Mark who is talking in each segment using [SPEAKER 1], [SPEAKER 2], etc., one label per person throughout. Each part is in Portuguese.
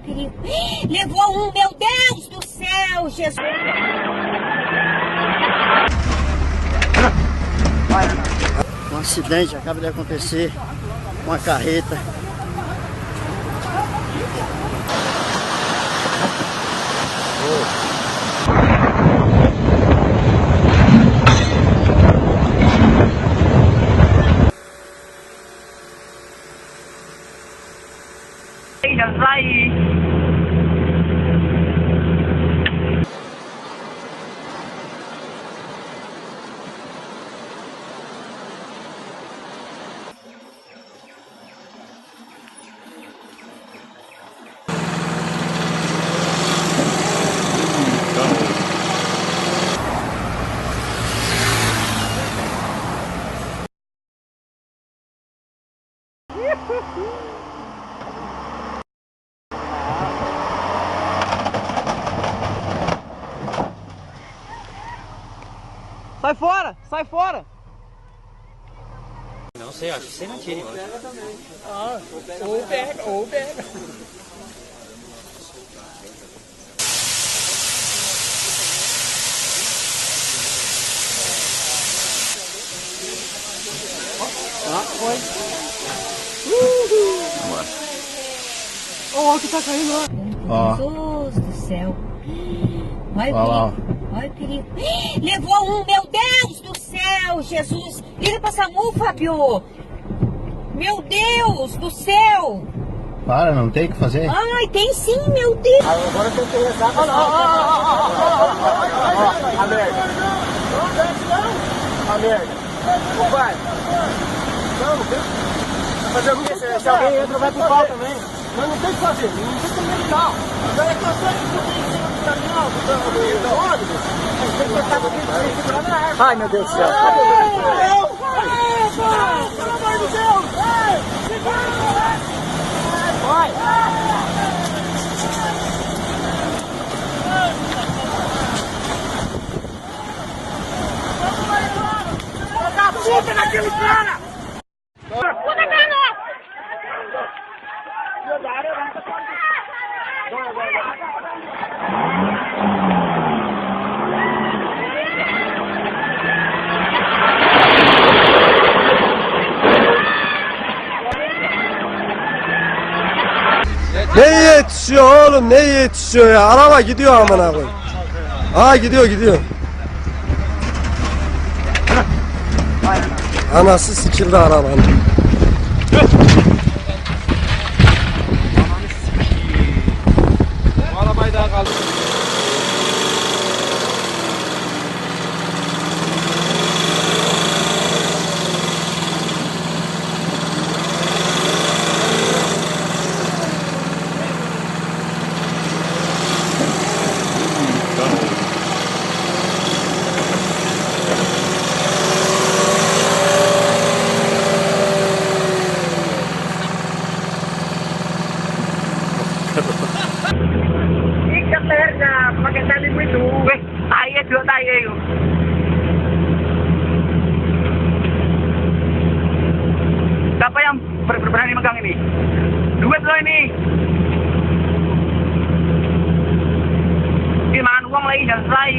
[SPEAKER 1] perigo. Levou um, meu Deus do céu, Jesus.
[SPEAKER 2] Um acidente acaba de acontecer, uma carreta.
[SPEAKER 3] Sai fora! Sai fora!
[SPEAKER 4] Não sei, acho que você não tira.
[SPEAKER 3] Pega também. Ah, ou pega, ou pega.
[SPEAKER 2] Ah, foi.
[SPEAKER 4] Vambora.
[SPEAKER 3] Ó, o que tá caindo lá.
[SPEAKER 1] Jesus do céu. Olha
[SPEAKER 2] Ó.
[SPEAKER 1] o perigo. Olha o perigo. Levou um, meu Deus do céu, Jesus. Liga pra SAMU, Fábio. Meu Deus do céu.
[SPEAKER 2] Para, não tem o que fazer.
[SPEAKER 1] Ai, tem sim, meu Deus.
[SPEAKER 3] Agora tem que rezar pra a merda. A merda. Ô pai. Não tem. Fazer o quê? Se alguém entra, vai pro pau também. Mas não tem o que fazer. Não tem como evitar. Agora é que eu sei que tu tem que ser um caminhão do ônibus. Tem que estar segurando a árvore. Ai, meu Deus do céu. Pelo amor de Deus. Vai. Puta naquele cara!
[SPEAKER 1] Puta cara!
[SPEAKER 5] Ne yetişiyor oğlum, ne yetişiyor ya? Araba gidiyor amına koyayım. Aa gidiyor. Anası sikildi arabanın.
[SPEAKER 4] Bu arabayı daha kaldır.
[SPEAKER 3] Fica perna, pakai tali itu. Saya dua saya itu. Siapa yang berani megang ini? Duit lo ini. Gimana uang lagi dan selai.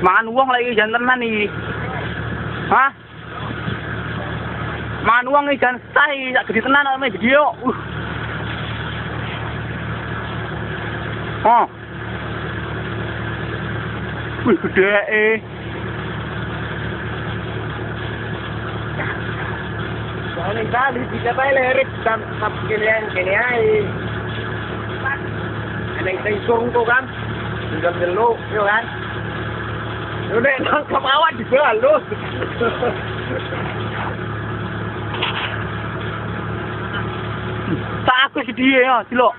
[SPEAKER 3] Mangan uang lagi jangan nih. Hah? Mangan uang nih jangan say, tak gede tenan ame video. Oh. Wih, gede Soalnya tadi bisa bayar lerit sampai gini aja. Ada yang surung tuh kan, sudah dulu, yuk kan. Udah nangkap awak di balus. Tak aku sedih ya, silok.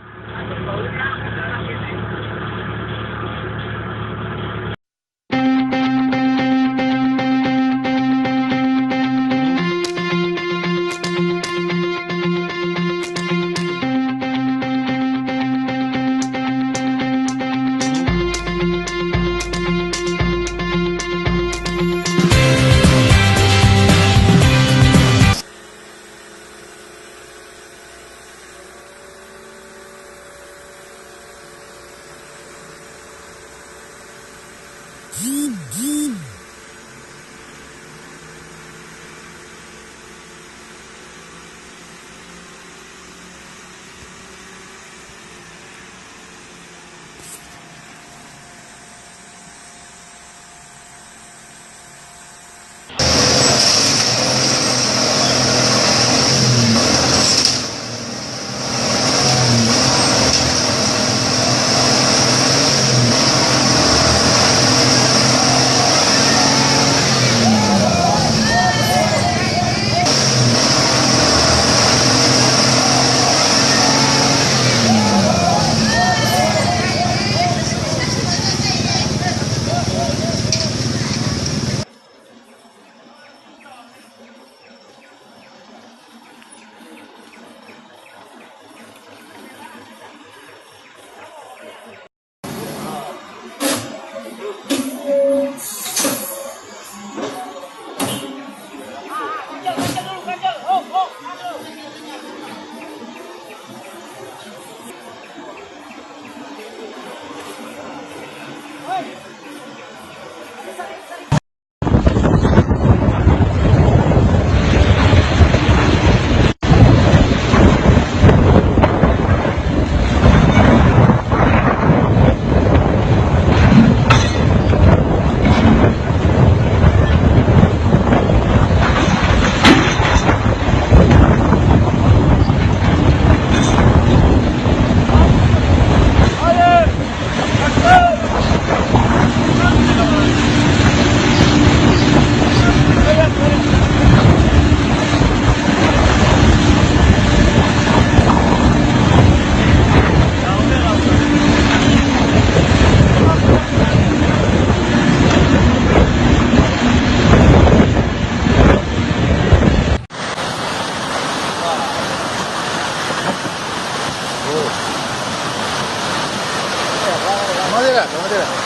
[SPEAKER 2] Vamos direto.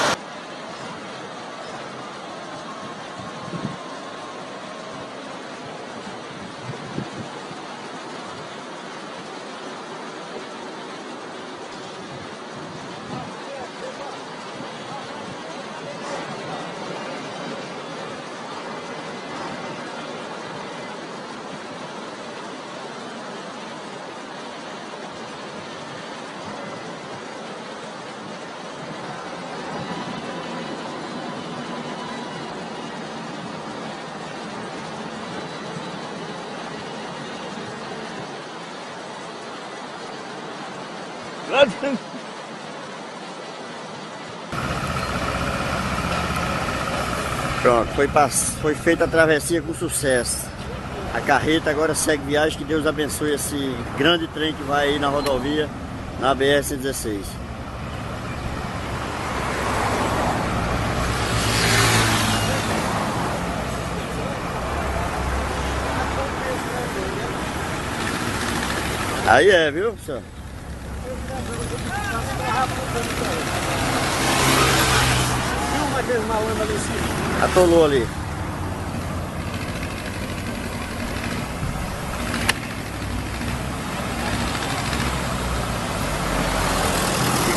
[SPEAKER 2] Pronto, foi feita a travessia com sucesso. A carreta agora segue viagem. Que Deus abençoe esse grande trem que vai aí na rodovia, na BR-116. Aí é, viu, pessoal?
[SPEAKER 3] Filma aqueles malandros ali em cima.
[SPEAKER 2] Atolou ali.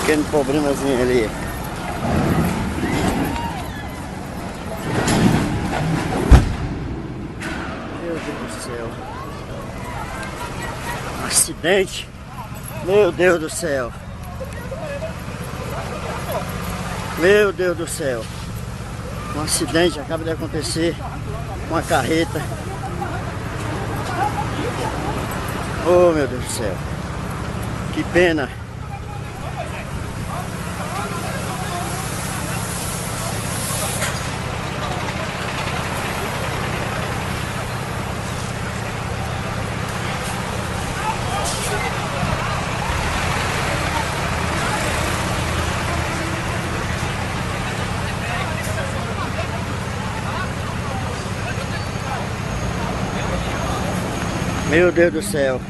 [SPEAKER 2] Pequeno problemazinho ali. Meu Deus do céu. Um acidente. Meu Deus do céu. Meu Deus do céu. Um acidente acaba de acontecer com a carreta. Oh, meu Deus do céu. Que pena. Meu Deus do céu.